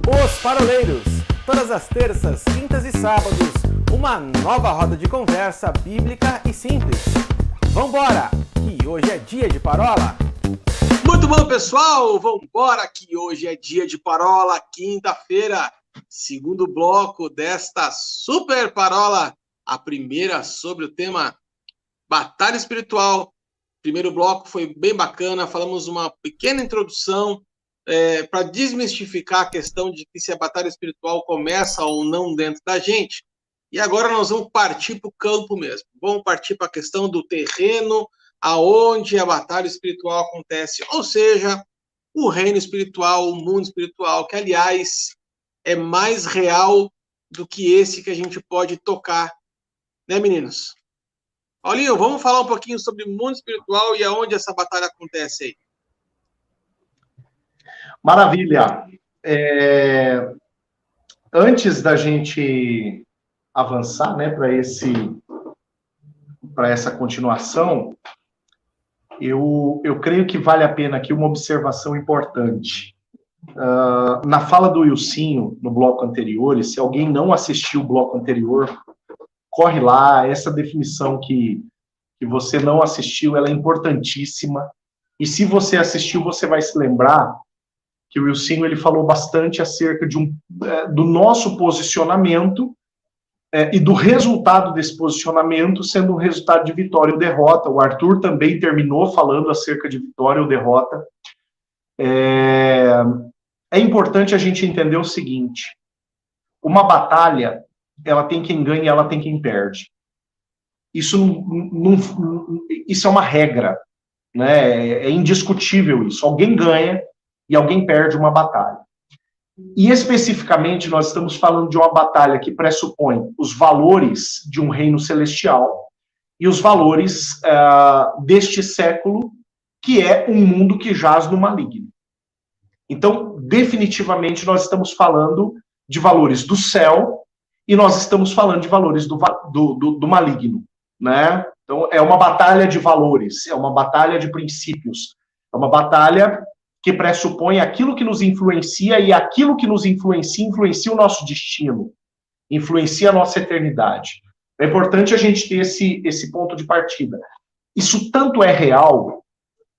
Os Paroleiros, todas as terças, quintas e sábados, uma nova roda de conversa bíblica e simples. Vambora, que hoje é dia de parola. Muito bom, pessoal, vambora, que hoje é dia de parola, quinta-feira, segundo bloco desta super parola, a primeira sobre o tema Batalha Espiritual. Primeiro bloco foi bem bacana, falamos uma pequena introdução para desmistificar a questão de que se a batalha espiritual começa ou não dentro da gente. E agora nós vamos partir para o campo mesmo. Vamos partir para a questão do terreno, aonde a batalha espiritual acontece. Ou seja, o reino espiritual, o mundo espiritual, que, aliás, é mais real do que esse que a gente pode tocar. Né, meninos? Paulinho, vamos falar um pouquinho sobre o mundo espiritual e aonde essa batalha acontece aí. Maravilha. Antes da gente avançar, né, para essa continuação, eu creio que vale a pena aqui uma observação importante. Na fala do Wilsinho, no bloco anterior, e se alguém não assistiu o bloco anterior, corre lá, essa definição que você não assistiu, ela é importantíssima, e se você assistiu, você vai se lembrar que o Wilsinho ele falou bastante acerca do nosso posicionamento e do resultado desse posicionamento sendo um resultado de vitória ou derrota. O Arthur também terminou falando acerca de vitória ou derrota. É importante a gente entender o seguinte: uma batalha, ela tem quem ganha e ela tem quem perde. Isso é uma regra, né? É indiscutível isso. Alguém ganha e alguém perde uma batalha. E, especificamente, nós estamos falando de uma batalha que pressupõe os valores de um reino celestial e os valores deste século, que é um mundo que jaz no maligno. Então, definitivamente, nós estamos falando de valores do céu e nós estamos falando de valores do maligno, né? Então, é uma batalha de valores, é uma batalha de princípios, é uma batalha que pressupõe aquilo que nos influencia, e aquilo que nos influencia o nosso destino, influencia a nossa eternidade. É importante a gente ter esse ponto de partida. Isso tanto é real,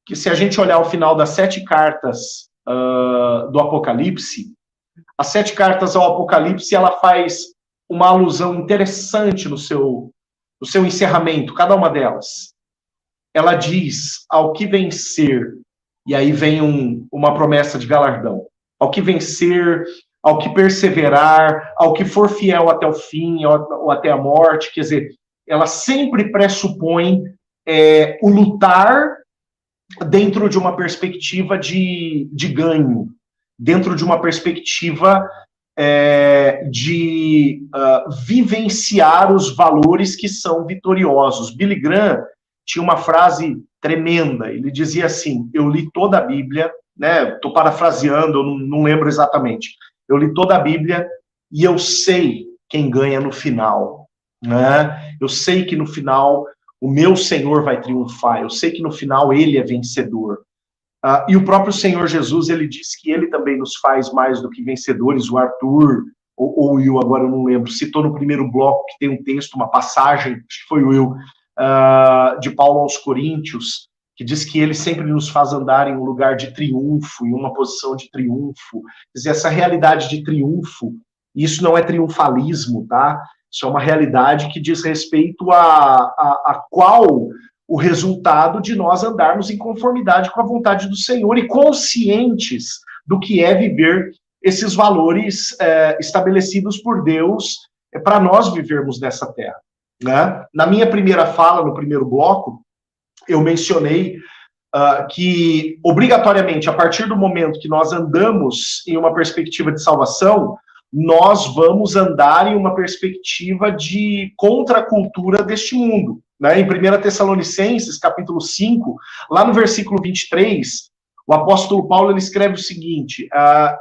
que se a gente olhar o final das 7 cartas do Apocalipse, as 7 cartas ao Apocalipse, ela faz uma alusão interessante no seu encerramento, cada uma delas. Ela diz: ao que vencer. E aí vem uma promessa de galardão. Ao que vencer, ao que perseverar, ao que for fiel até o fim, ou até a morte. Quer dizer, ela sempre pressupõe o lutar dentro de uma perspectiva de ganho, dentro de uma perspectiva de vivenciar os valores que são vitoriosos. Billy Graham tinha uma frase tremenda, ele dizia assim: eu li toda a Bíblia, né? Estou parafraseando, eu não lembro exatamente. Eu li toda a Bíblia e eu sei quem ganha no final, né? Eu sei que no final o meu Senhor vai triunfar, eu sei que no final ele é vencedor. E o próprio Senhor Jesus, ele disse que ele também nos faz mais do que vencedores. O Arthur, ou o Will, agora eu não lembro, citou no primeiro bloco que tem um texto, uma passagem, acho que foi o Will, de Paulo aos Coríntios, que diz que ele sempre nos faz andar em um lugar de triunfo, em uma posição de triunfo. Quer dizer, essa realidade de triunfo, isso não é triunfalismo, tá? Isso é uma realidade que diz respeito a qual o resultado de nós andarmos em conformidade com a vontade do Senhor e conscientes do que é viver esses valores estabelecidos por Deus para nós vivermos nessa terra. Né? Na minha primeira fala, no primeiro bloco, eu mencionei que, obrigatoriamente, a partir do momento que nós andamos em uma perspectiva de salvação, nós vamos andar em uma perspectiva de contracultura deste mundo. Né? Em 1 Tessalonicenses, capítulo 5, lá no versículo 23, o apóstolo Paulo ele escreve o seguinte: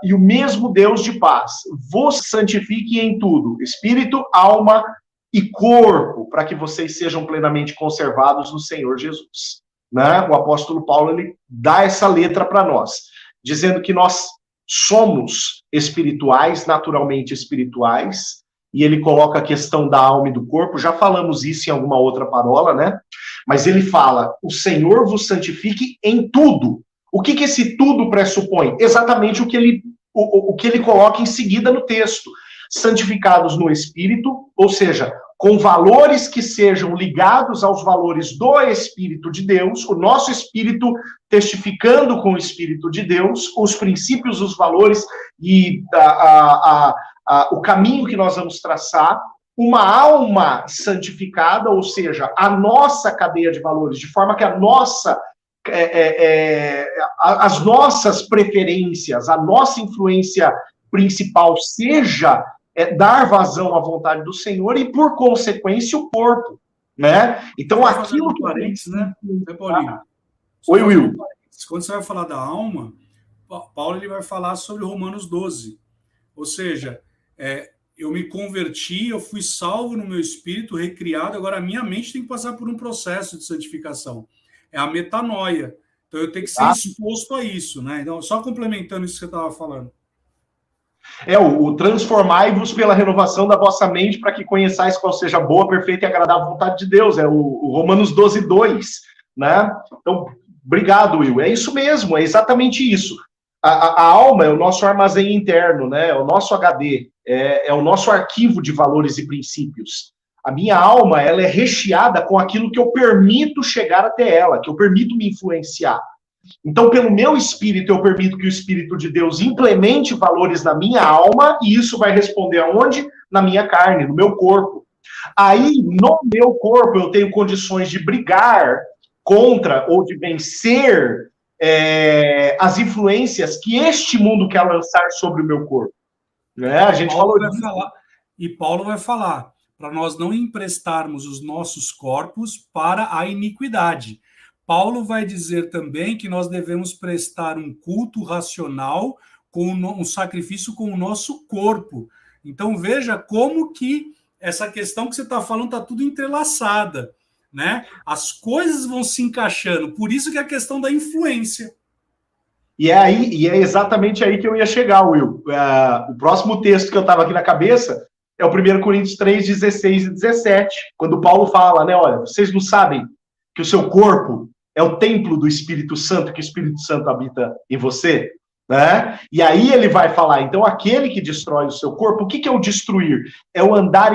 e o mesmo Deus de paz vos santifique em tudo, espírito, alma e corpo, para que vocês sejam plenamente conservados no Senhor Jesus. Né? O apóstolo Paulo ele dá essa letra para nós, dizendo que nós somos espirituais, naturalmente espirituais, e ele coloca a questão da alma e do corpo, já falamos isso em alguma outra parola, né? Mas ele fala, o Senhor vos santifique em tudo. O que esse tudo pressupõe? Exatamente o que ele coloca em seguida no texto. Santificados no Espírito, ou seja, com valores que sejam ligados aos valores do Espírito de Deus, o nosso Espírito testificando com o Espírito de Deus, os princípios, os valores e o caminho que nós vamos traçar, uma alma santificada, ou seja, a nossa cadeia de valores, de forma que as nossas preferências, a nossa influência principal seja dar vazão à vontade do Senhor e, por consequência, o corpo, né? Então, aquilo que... Parênteses, né, Paulinho? Oi, Will. Quando você vai falar da alma, Paulo ele vai falar sobre Romanos 12. Ou seja, eu me converti, eu fui salvo no meu espírito, recriado, agora a minha mente tem que passar por um processo de santificação. É a metanoia. Então, eu tenho que ser exposto a isso, né? Então, só complementando isso que você estava falando. O transformai-vos pela renovação da vossa mente para que conheçais qual seja a boa, perfeita e agradável vontade de Deus. É o Romanos 12, 2, né? Então, obrigado, Will. É isso mesmo, é exatamente isso. A alma é o nosso armazém interno, né? É o nosso HD, é o nosso arquivo de valores e princípios. A minha alma, ela é recheada com aquilo que eu permito chegar até ela, que eu permito me influenciar. Então, pelo meu espírito, eu permito que o Espírito de Deus implemente valores na minha alma, e isso vai responder aonde? Na minha carne, no meu corpo. Aí, no meu corpo, eu tenho condições de brigar contra ou de vencer as influências que este mundo quer lançar sobre o meu corpo. Né? A gente falou disso. E Paulo vai falar para nós não emprestarmos os nossos corpos para a iniquidade. Paulo vai dizer também que nós devemos prestar um culto racional, com um sacrifício com o nosso corpo. Então, veja como que essa questão que você está falando está tudo entrelaçada, né? As coisas vão se encaixando, por isso que é a questão da influência. E é exatamente aí que eu ia chegar, Will. O próximo texto que eu estava aqui na cabeça é o 1 Coríntios 3, 16 e 17, quando Paulo fala, né, olha, vocês não sabem que o seu corpo é o templo do Espírito Santo, que o Espírito Santo habita em você, né? E aí ele vai falar, então, aquele que destrói o seu corpo, o que é o destruir? É o andar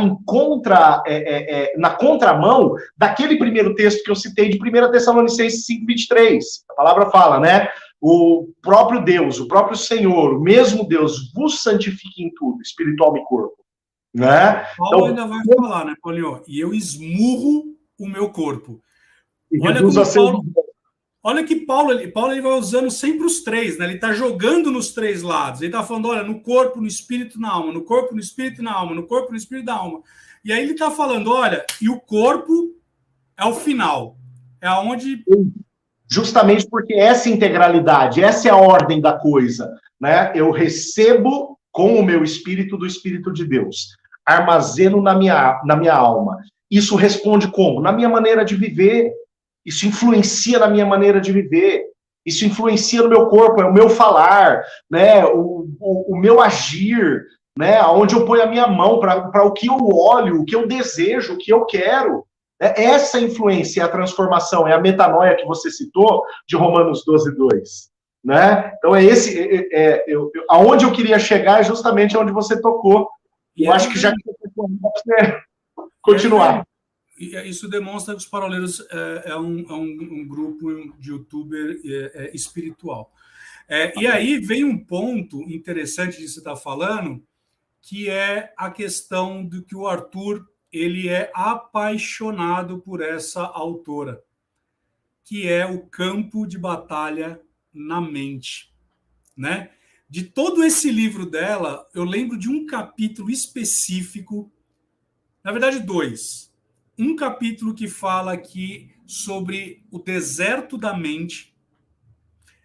na contramão daquele primeiro texto que eu citei de 1 Tessalonicenses 5, 23. A palavra fala, né? O próprio Deus, o próprio Senhor, o mesmo Deus, vos santifique em tudo, espiritual e corpo. Né? Paulo ainda vai falar, né, Paulinho? E eu esmurro o meu corpo. Olha que Paulo ele vai usando sempre os três, né? Ele está jogando nos três lados. Ele está falando, olha, no corpo, no espírito, na alma, no corpo, no espírito e na alma, no corpo, no espírito e na alma. E aí ele está falando, olha, e o corpo é o final. É aonde... Justamente porque essa integralidade, essa é a ordem da coisa, né? Eu recebo com o meu espírito do Espírito de Deus, armazeno na minha alma. Isso responde como? Na minha maneira de viver. Isso influencia na minha maneira de viver. Isso influencia no meu corpo, é o meu falar, né? O meu agir, né? Aonde eu ponho a minha mão para o que eu olho, o que eu desejo, o que eu quero. Essa influência é a transformação, é a metanoia que você citou, de Romanos 12, 2. Né? Então, aonde eu queria chegar é justamente onde você tocou. Eu acho que já você continuar. Isso demonstra que os Paroleiros é um grupo de youtuber espiritual. E aí vem um ponto interessante de você estar falando, que é a questão do que o Arthur ele é apaixonado por essa autora, que é o campo de batalha na mente, né? De todo esse livro dela, eu lembro de um capítulo específico, na verdade 2. Um capítulo que fala aqui sobre o deserto da mente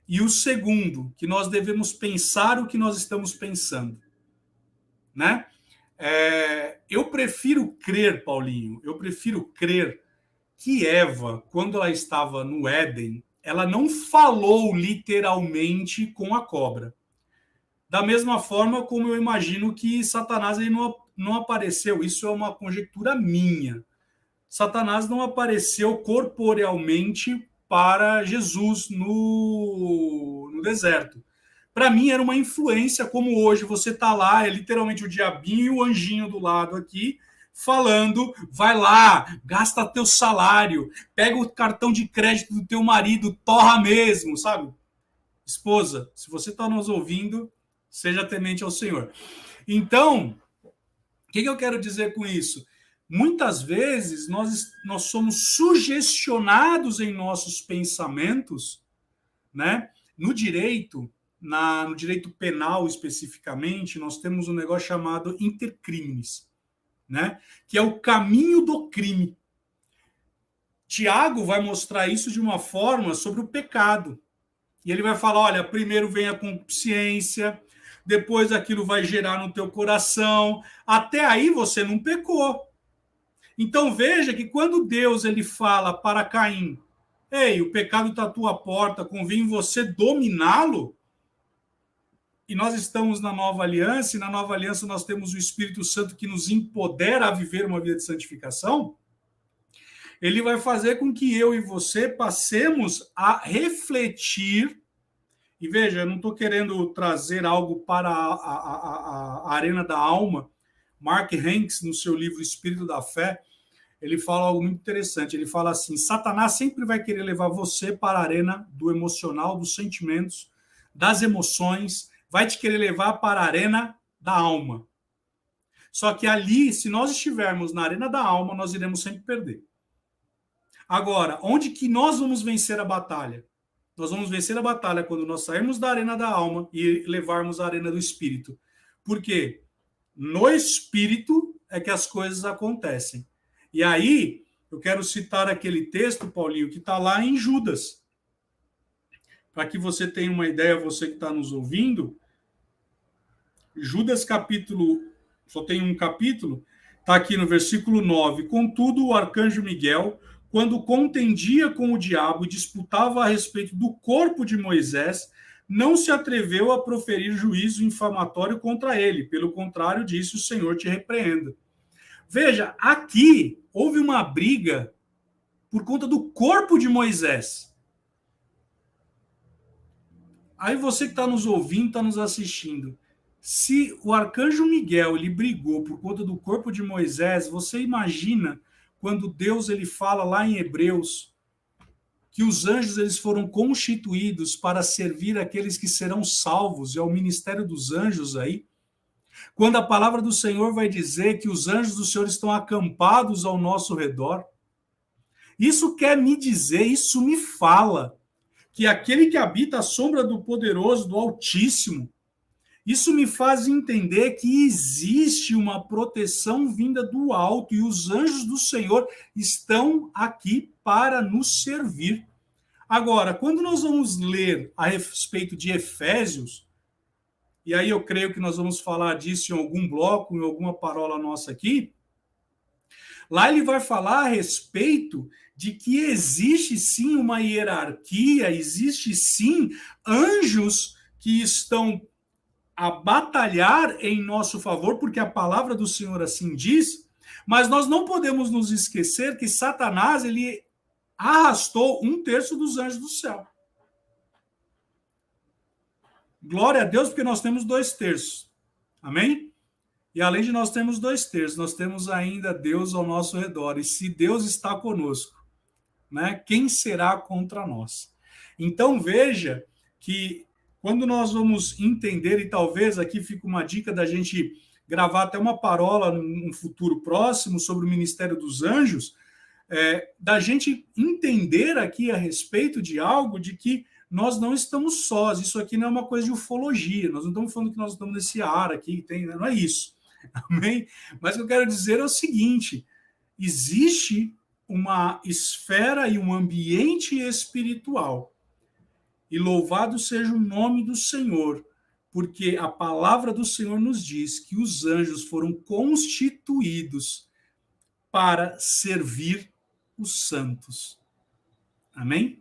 e o segundo, que nós devemos pensar o que nós estamos pensando, né? Eu prefiro crer, Paulinho, que Eva, quando ela estava no Éden, ela não falou literalmente com a cobra. Da mesma forma como eu imagino que Satanás ele não apareceu, isso é uma conjectura minha. Satanás não apareceu corporealmente para Jesus no deserto. Para mim era uma influência, como hoje você está lá, é literalmente o diabinho e o anjinho do lado aqui, falando, vai lá, gasta teu salário, pega o cartão de crédito do teu marido, torra mesmo, sabe? Esposa, se você está nos ouvindo, seja temente ao Senhor. Então, o que eu quero dizer com isso? Muitas vezes nós somos sugestionados em nossos pensamentos, né? No direito penal especificamente, nós temos um negócio chamado intercrimes, né? Que é o caminho do crime. Tiago vai mostrar isso de uma forma sobre o pecado. E ele vai falar, olha, primeiro vem a consciência, depois aquilo vai gerar no teu coração, até aí você não pecou. Então veja que quando Deus ele fala para Caim, ei, o pecado está à tua porta, convém você dominá-lo, e nós estamos na nova aliança, e na nova aliança nós temos o Espírito Santo que nos empodera a viver uma vida de santificação, ele vai fazer com que eu e você passemos a refletir. E veja, eu não estou querendo trazer algo para a arena da alma. Mark Hanks, no seu livro Espírito da Fé, ele fala algo muito interessante. Ele fala assim, Satanás sempre vai querer levar você para a arena do emocional, dos sentimentos, das emoções, vai te querer levar para a arena da alma. Só que ali, se nós estivermos na arena da alma, nós iremos sempre perder. Agora, onde que nós vamos vencer a batalha? Nós vamos vencer a batalha quando nós sairmos da arena da alma e levarmos a arena do espírito. Por quê? No espírito é que as coisas acontecem. E aí, eu quero citar aquele texto, Paulinho, que está lá em Judas. Para que você tenha uma ideia, você que está nos ouvindo, Judas capítulo, só tem um capítulo, está aqui no versículo 9. Contudo, o arcanjo Miguel, quando contendia com o diabo e disputava a respeito do corpo de Moisés, não se atreveu a proferir juízo infamatório contra ele. Pelo contrário, disse, o Senhor te repreenda. Veja, aqui houve uma briga por conta do corpo de Moisés. Aí você que está nos ouvindo, está nos assistindo. Se o arcanjo Miguel ele brigou por conta do corpo de Moisés, você imagina quando Deus ele fala lá em Hebreus que os anjos eles foram constituídos para servir aqueles que serão salvos, é o ministério dos anjos aí. Quando a palavra do Senhor vai dizer que os anjos do Senhor estão acampados ao nosso redor, isso quer me dizer, isso me fala que aquele que habita a sombra do poderoso, do Altíssimo, isso me faz entender que existe uma proteção vinda do alto e os anjos do Senhor estão aqui para nos servir. Agora, quando nós vamos ler a respeito de Efésios, e aí eu creio que nós vamos falar disso em algum bloco, em alguma parola nossa aqui, lá ele vai falar a respeito de que existe sim uma hierarquia, existe sim anjos que estão a batalhar em nosso favor, porque a palavra do Senhor assim diz, mas nós não podemos nos esquecer que Satanás, ele arrastou 1/3 dos anjos do céu. Glória a Deus, porque nós temos 2/3. Amém? E além de nós termos 2/3, nós temos ainda Deus ao nosso redor. E se Deus está conosco, né, quem será contra nós? Então veja que quando nós vamos entender, e talvez aqui fica uma dica da gente gravar até uma parola num futuro próximo sobre o ministério dos anjos, da gente entender aqui a respeito de algo de que nós não estamos sós. Isso aqui não é uma coisa de ufologia. Nós não estamos falando que nós estamos nesse ar aqui, não é isso. Amém? Mas o que eu quero dizer é o seguinte, existe uma esfera e um ambiente espiritual. E louvado seja o nome do Senhor, porque a palavra do Senhor nos diz que os anjos foram constituídos para servir os santos. Amém?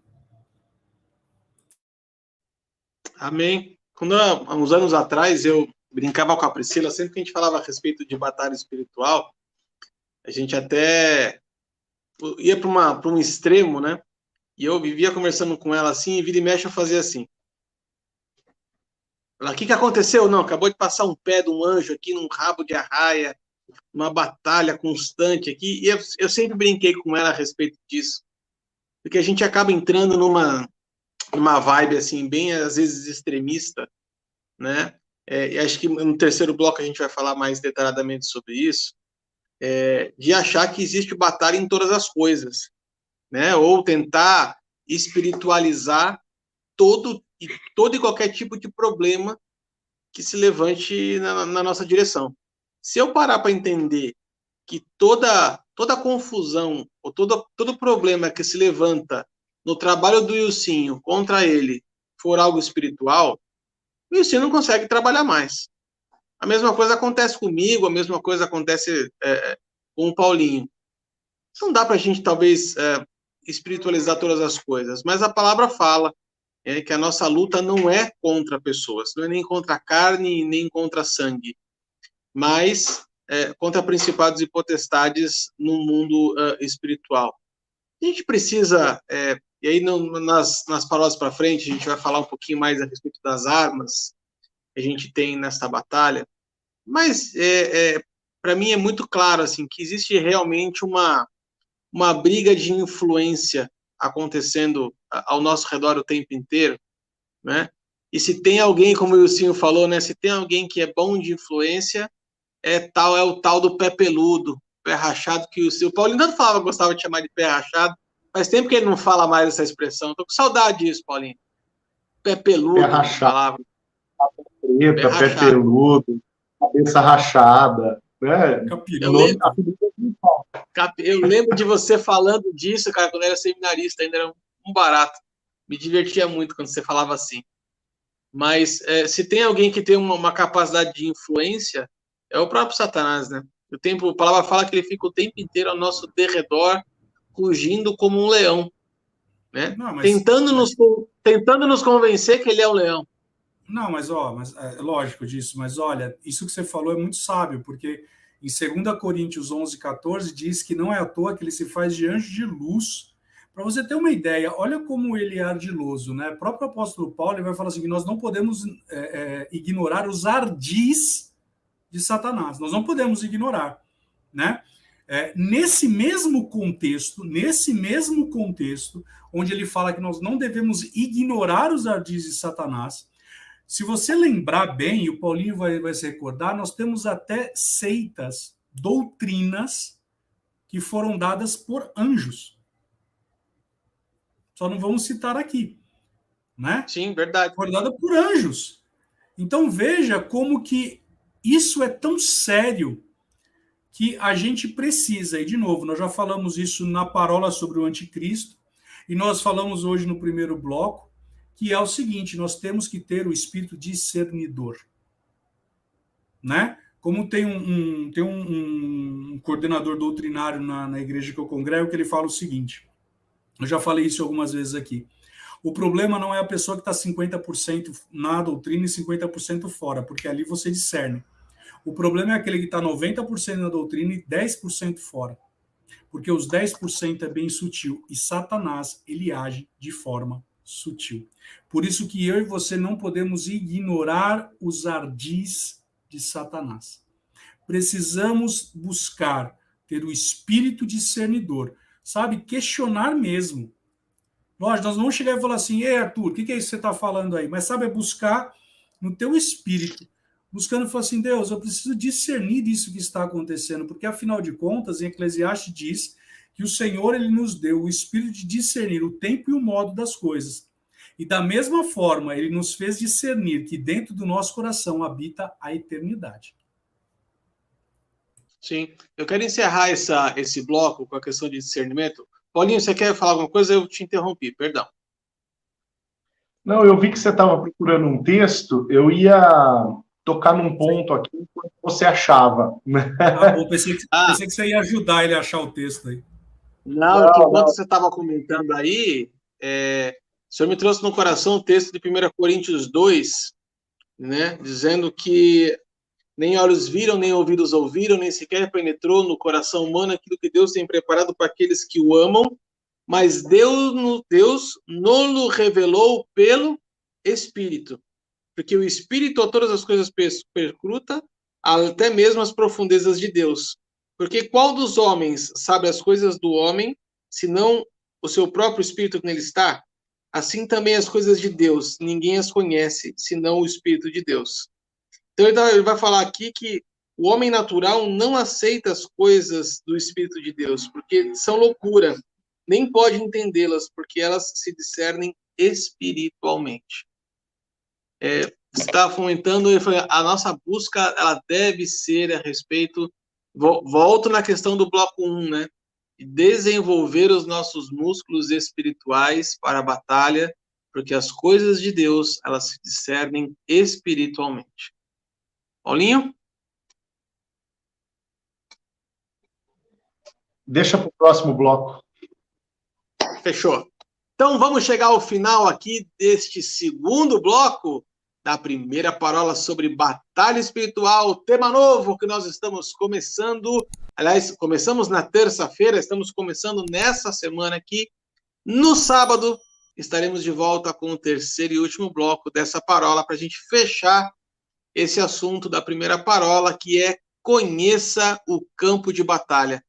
Amém. quando há uns anos atrás eu brincava com a Priscila, sempre que a gente falava a respeito de batalha espiritual, a gente até ia para um extremo, né? E eu vivia conversando com ela assim, e vira e mexe eu fazia assim. Ela, o que aconteceu? Não, acabou de passar um pé de um anjo aqui num rabo de arraia, uma batalha constante aqui, e eu sempre brinquei com ela a respeito disso, porque a gente acaba entrando numa vibe assim, bem às vezes extremista, né? E acho que no terceiro bloco a gente vai falar mais detalhadamente sobre isso, de achar que existe batalha em todas as coisas, né? Ou tentar espiritualizar todo e qualquer tipo de problema que se levante na nossa direção. Se eu parar para entender que toda confusão, ou todo problema que se levanta no trabalho do Ilcinho contra ele for algo espiritual, o Ilcinho não consegue trabalhar mais. A mesma coisa acontece comigo, a mesma coisa acontece com o Paulinho. Não dá para a gente, talvez, espiritualizar todas as coisas, mas a palavra fala que a nossa luta não é contra pessoas, não é nem contra a carne, nem contra sangue, mas contra principados e potestades no mundo espiritual. A gente precisa, e aí nas palavras para frente, a gente vai falar um pouquinho mais a respeito das armas que a gente tem nessa batalha, mas para mim é muito claro assim, que existe realmente uma briga de influência acontecendo ao nosso redor o tempo inteiro, né? E se tem alguém, como o Wilson falou, né? Se tem alguém que é bom de influência, é o tal do pé peludo, pé rachado, que o Paulinho tanto falava, gostava de chamar de pé rachado, faz tempo que ele não fala mais essa expressão. Tô com saudade disso, Paulinho. Pé peludo, pé rachado, falava. Preta, pé peludo, cabeça rachada, né? Eu lembro de você falando disso, cara, quando eu era seminarista, ainda era um barato. Me divertia muito quando você falava assim. Mas se tem alguém que tem uma capacidade de influência, é o próprio Satanás, né? A palavra fala que ele fica o tempo inteiro ao nosso derredor, rugindo como um leão, né? Não, tentando nos convencer que ele é um leão. Não, mas é lógico disso, mas olha, isso que você falou é muito sábio, porque em 2 Coríntios 11:14 diz que não é à toa que ele se faz de anjo de luz. Para você ter uma ideia, olha como ele é ardiloso, né? O próprio apóstolo Paulo vai falar assim, que nós não podemos ignorar os ardis de Satanás. Nós não podemos ignorar, né? Nesse mesmo contexto, onde ele fala que nós não devemos ignorar os ardis de Satanás, se você lembrar bem, e o Paulinho vai se recordar, nós temos até seitas, doutrinas, que foram dadas por anjos. Só não vamos citar aqui, né? Sim, verdade. Foram dadas por anjos. Então veja como que isso é tão sério que a gente precisa, e de novo, nós já falamos isso na parola sobre o anticristo, e nós falamos hoje no primeiro bloco, que é o seguinte, nós temos que ter o espírito discernidor, né? Como tem um coordenador doutrinário na igreja que eu congrego, que ele fala o seguinte, eu já falei isso algumas vezes aqui, o problema não é a pessoa que está 50% na doutrina e 50% fora, porque ali você discerne. O problema é aquele que está 90% na doutrina e 10% fora, porque os 10% é bem sutil, e Satanás, ele age de forma sutil. Por isso que eu e você não podemos ignorar os ardis de Satanás. Precisamos buscar ter o espírito discernidor, sabe? Questionar mesmo. Lógico, nós não vamos chegar e falar assim, ei, Arthur, o que é isso que você está falando aí? Mas, sabe, é buscar no teu espírito, buscando falar assim, Deus, eu preciso discernir isso que está acontecendo, porque, afinal de contas, em Eclesiastes diz que o Senhor ele nos deu o espírito de discernir o tempo e o modo das coisas. E da mesma forma, ele nos fez discernir que dentro do nosso coração habita a eternidade. Sim. Eu quero encerrar esse bloco com a questão de discernimento. Paulinho, você quer falar alguma coisa? Eu te interrompi, perdão. Não, eu vi que você estava procurando um texto, eu ia tocar num ponto aqui que você achava. Ah, bom, pensei que você ia ajudar ele a achar o texto aí. Não, enquanto você estava comentando aí, o senhor me trouxe no coração o texto de 1 Coríntios 2, né? Dizendo que nem olhos viram, nem ouvidos ouviram, nem sequer penetrou no coração humano aquilo que Deus tem preparado para aqueles que o amam, mas Deus nos revelou pelo Espírito, porque o Espírito a todas as coisas perscruta, até mesmo as profundezas de Deus. Porque qual dos homens sabe as coisas do homem, senão o seu próprio Espírito que nele está? Assim também as coisas de Deus, ninguém as conhece, senão o Espírito de Deus. Então ele vai falar aqui que o homem natural não aceita as coisas do Espírito de Deus, porque são loucura, nem pode entendê-las, porque elas se discernem espiritualmente. Você estava comentando, a nossa busca ela deve ser a respeito, volto na questão do bloco 1, né? Desenvolver os nossos músculos espirituais para a batalha, porque as coisas de Deus, elas se discernem espiritualmente. Paulinho? Deixa para o próximo bloco. Fechou. Então vamos chegar ao final aqui deste segundo bloco da primeira parola sobre batalha espiritual, tema novo que nós estamos começando. Aliás, começamos na terça-feira, estamos começando nessa semana aqui. No sábado, estaremos de volta com o terceiro e último bloco dessa parola para a gente fechar esse assunto da primeira parola, que é conheça o campo de batalha.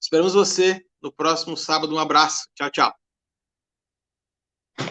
Esperamos você no próximo sábado. Um abraço. Tchau, tchau.